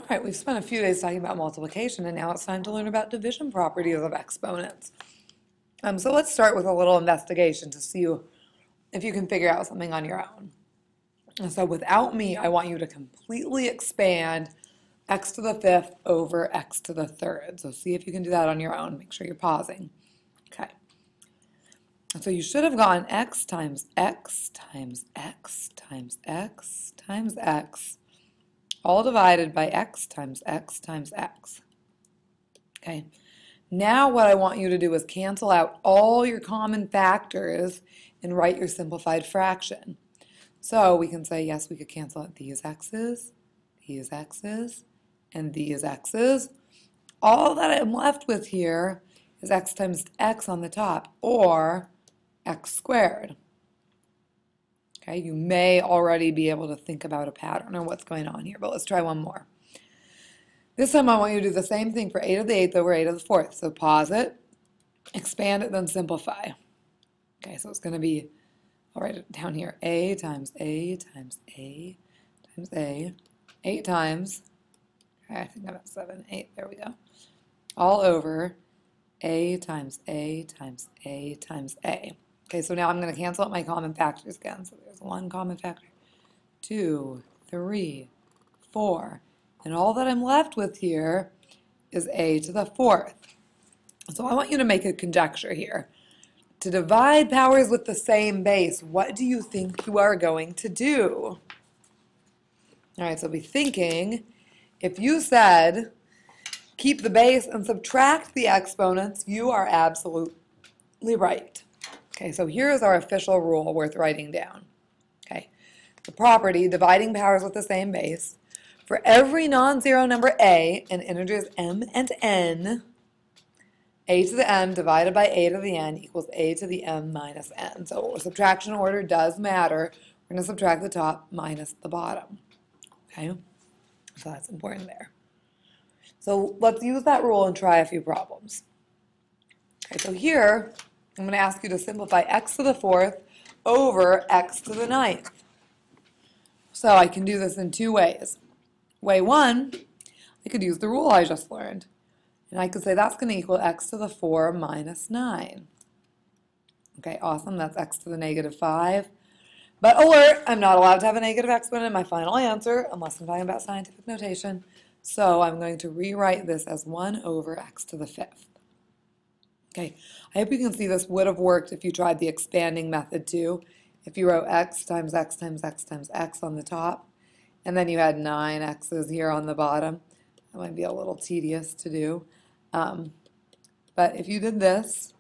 All right, we've spent a few days talking about multiplication, and now it's time to learn about division properties of exponents. So let's start with a little investigation to see if you can figure out something on your own. And so without me, I want you to completely expand x to the fifth over x to the third. So see if you can do that on your own. Make sure you're pausing. Okay. So you should have gotten x times x times x times x times x, all divided by x times x times x. Okay. Now what I want you to do is cancel out all your common factors and write your simplified fraction. So we can say, yes, we could cancel out these x's, and these x's. All that I'm left with here is x times x on the top, or x squared. Okay, you may already be able to think about a pattern or what's going on here, but let's try one more. This time I want you to do the same thing for a to the eighth over a to the fourth. So pause it, expand it, then simplify. Okay, so it's going to be, I'll write it down here, a times a times a times a, 8 times, okay, I think I'm at 7, 8, there we go, all over a times a times a times a. Okay, so now I'm going to cancel out my common factors again. So there's one common factor, 2, 3, 4. And all that I'm left with here is a to the fourth. So I want you to make a conjecture here. To divide powers with the same base, what do you think you are going to do? All right, so be thinking, if you said keep the base and subtract the exponents, you are absolutely right. Okay, so here is our official rule worth writing down. Okay, the property, dividing powers with the same base. For every non-zero number a in integers m and n, a to the m divided by a to the n equals a to the m minus n. So subtraction order does matter. We're going to subtract the top minus the bottom. Okay, so that's important there. So let's use that rule and try a few problems. Okay, so here I'm going to ask you to simplify x to the fourth over x to the ninth. So I can do this in two ways. Way one, I could use the rule I just learned. And I could say that's going to equal x to the 4 minus 9. Okay, awesome. That's x to the negative 5. But alert, I'm not allowed to have a negative exponent in my final answer unless I'm talking about scientific notation. So I'm going to rewrite this as 1 over x to the fifth. Okay, I hope you can see this would have worked if you tried the expanding method too. If you wrote x times x times x times x on the top, and then you had 9 x's here on the bottom. That might be a little tedious to do. But if you did this,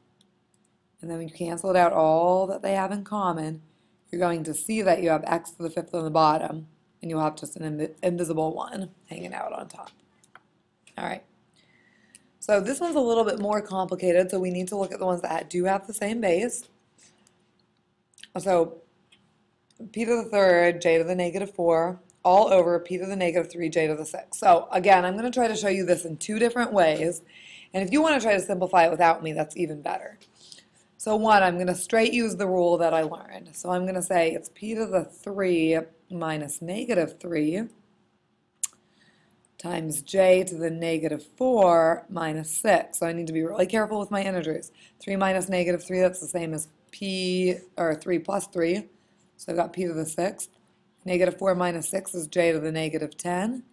and then you canceled out all that they have in common, you're going to see that you have x to the fifth on the bottom, and you'll have just an invisible one hanging out on top. All right. So this one's a little bit more complicated, so we need to look at the ones that do have the same base. So p to the third, j to the negative 4, all over p to the negative 3, j to the 6. So again, I'm going to try to show you this in two different ways. And if you want to try to simplify it without me, that's even better. So one, I'm going to straight use the rule that I learned. So I'm going to say it's p to the 3 minus negative 3 times j to the negative 4 minus 6. So I need to be really careful with my integers. 3 minus negative 3, that's the same as p, or 3 plus 3. So I've got p to the 6th. Negative 4 minus 6 is j to the negative 10.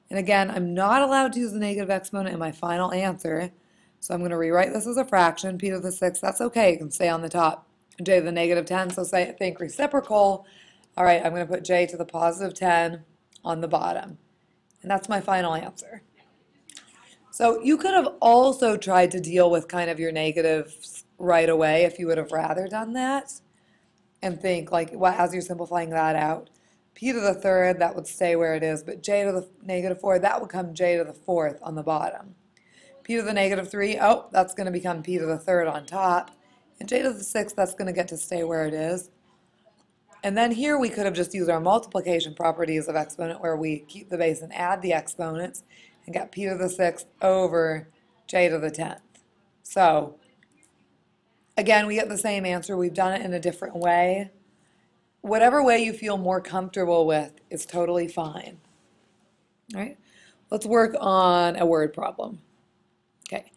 And again, I'm not allowed to use the negative exponent in my final answer. So I'm going to rewrite this as a fraction, p to the 6th. That's okay, it can stay on the top. J to the negative 10, so think reciprocal. All right, I'm going to put j to the positive 10 on the bottom. And that's my final answer. So you could have also tried to deal with kind of your negatives right away if you would have rather done that. And think, like, well, as you're simplifying that out, p to the third, that would stay where it is, but j to the negative 4, that would come j to the fourth on the bottom. P to the negative 3, oh, that's going to become p to the third on top. And j to the 6th, that's going to get to stay where it is. And then here we could have just used our multiplication properties of exponent where we keep the base and add the exponents and got p to the 6th over j to the 10th. So again, we get the same answer. We've done it in a different way. Whatever way you feel more comfortable with is totally fine. All right? Let's work on a word problem. Okay,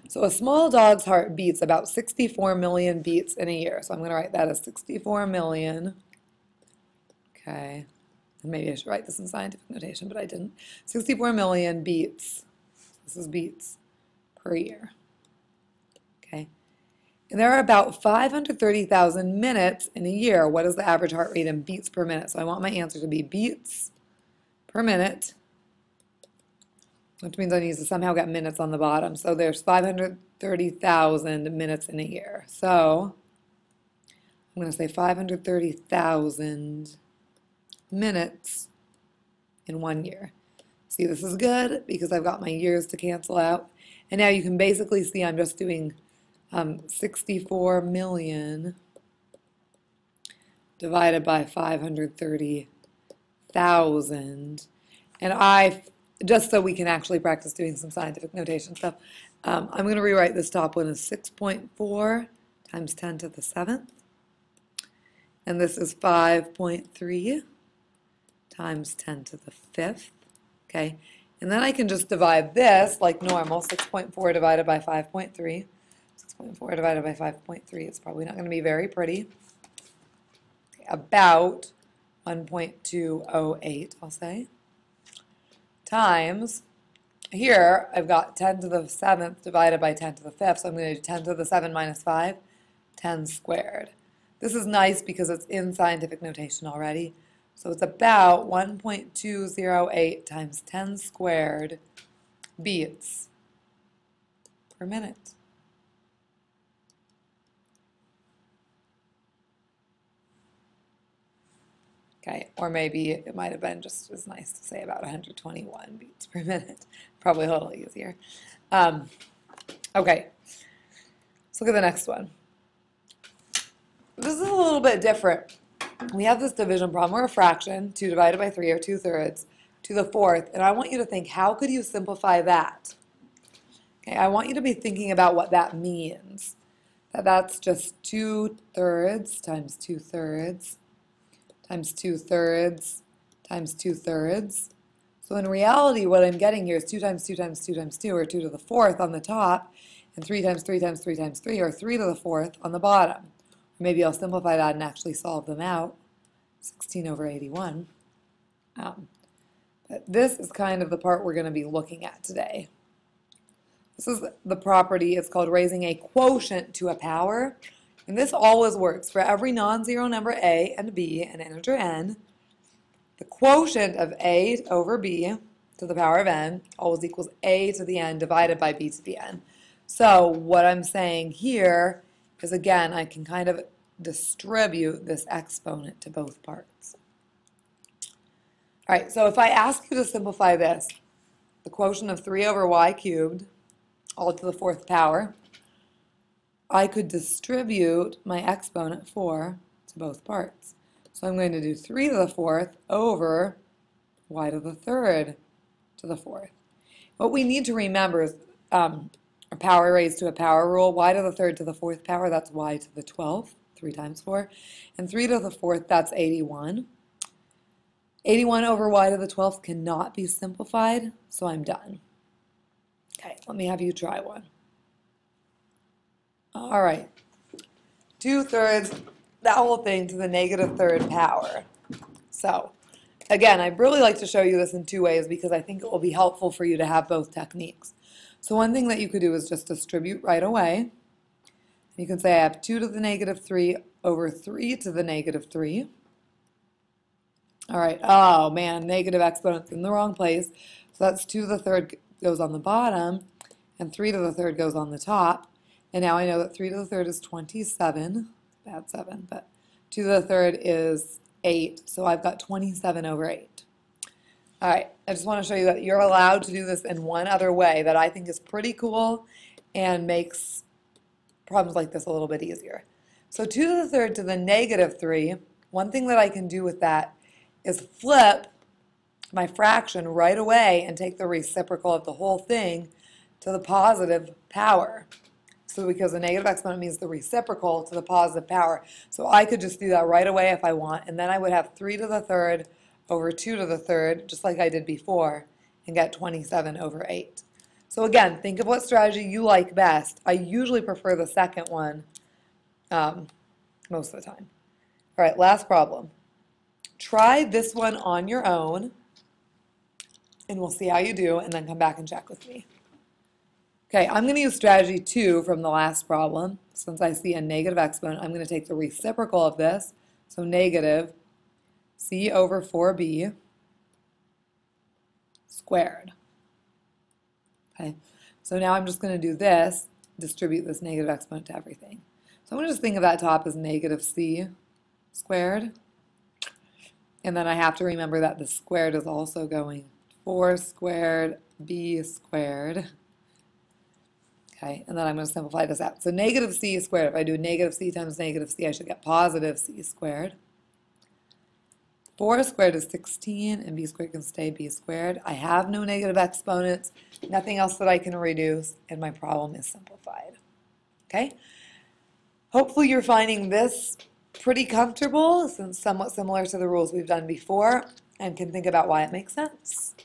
so a small dog's heart beats about 64 million beats in a year. So I'm going to write that as 64 million. Okay, and maybe I should write this in scientific notation, but I didn't. 64 million beats. This is beats per year. Okay, and there are about 530,000 minutes in a year. What is the average heart rate in beats per minute? So I want my answer to be beats per minute, which means I need to somehow get minutes on the bottom. So there's 530,000 minutes in a year. So I'm going to say 530,000 minutes in 1 year. See, this is good because I've got my years to cancel out. And now you can basically see I'm just doing 64 million divided by 530,000. And just so we can actually practice doing some scientific notation stuff, I'm going to rewrite this top one as 6.4 times 10 to the 7th. And this is 5.3 times 10 to the 5th. Okay, and then I can just divide this like normal, 6.4 divided by 5.3. 6.4 divided by 5.3, it's probably not going to be very pretty. Okay, about 1.208, I'll say. Times, here I've got 10 to the 7th divided by 10 to the 5th, so I'm going to do 10 to the 7 minus 5, 10 squared. This is nice because it's in scientific notation already. So it's about 1.208 times 10 squared beats per minute. Okay, or maybe it might have been just as nice to say about 121 beats per minute. Probably a little easier. Okay, let's look at the next one. This is a little bit different. We have this division problem, or a fraction, 2 divided by 3, or 2/3, to the 4th, and I want you to think, how could you simplify that? Okay, I want you to be thinking about what that means. That's just 2/3 times 2/3 times 2/3 times 2/3. So in reality, what I'm getting here is 2 times 2 times 2 times 2, or 2 to the 4th on the top, and 3 times 3 times 3 times 3, or 3 to the 4th on the bottom. Maybe I'll simplify that and actually solve them out. 16 over 81. But this is kind of the part we're going to be looking at today. This is the property, it's called raising a quotient to a power. And this always works. For every non-zero number a and b and integer n, the quotient of a over b to the power of n always equals a to the n divided by b to the n. So what I'm saying here is, again, I can kind of distribute this exponent to both parts. All right, so if I ask you to simplify this, the quotient of 3 over y cubed, all to the 4th power, I could distribute my exponent 4 to both parts. So I'm going to do 3 to the 4th over y to the 3rd to the 4th. What we need to remember is a power raised to a power rule. Y to the 3rd to the 4th power, that's y to the 12th, 3 times 4. And 3 to the 4th, that's 81. 81 over y to the 12th cannot be simplified, so I'm done. Okay, let me have you try one. All right, 2/3, that whole thing to the -3rd power. So, again, I'd really like to show you this in 2 ways because I think it will be helpful for you to have both techniques. So one thing that you could do is just distribute right away. You can say I have 2 to the -3 over 3 to the -3. All right, oh man, negative exponent's in the wrong place. So that's 2 to the 3rd goes on the bottom, and 3 to the 3rd goes on the top. And now I know that 3 to the 3rd is 27, bad 7, but 2 to the 3rd is 8, so I've got 27 over 8. All right, I just want to show you that you're allowed to do this in one other way that I think is pretty cool and makes problems like this a little bit easier. So 2 to the 3rd to the -3, one thing that I can do with that is flip my fraction right away and take the reciprocal of the whole thing to the positive power. So because the negative exponent means the reciprocal to the positive power. So I could just do that right away if I want, and then I would have 3 to the 3rd over 2 to the 3rd, just like I did before, and get 27 over 8. So again, think of what strategy you like best. I usually prefer the second one most of the time. All right, last problem. Try this one on your own, and we'll see how you do, and then come back and check with me. Okay, I'm going to use strategy 2 from the last problem. Since I see a negative exponent, I'm going to take the reciprocal of this, so negative c over 4b squared. Okay, so now I'm just going to do this, distribute this negative exponent to everything. So I'm going to just think of that top as negative c squared. And then I have to remember that the squared is also going 4 squared b squared. Okay, and then I'm going to simplify this out. So negative c squared, if I do negative c times negative c, I should get positive c squared. 4 squared is 16, and b squared can stay b squared. I have no negative exponents, nothing else that I can reduce, and my problem is simplified. Okay? Hopefully you're finding this pretty comfortable, since somewhat similar to the rules we've done before, and can think about why it makes sense.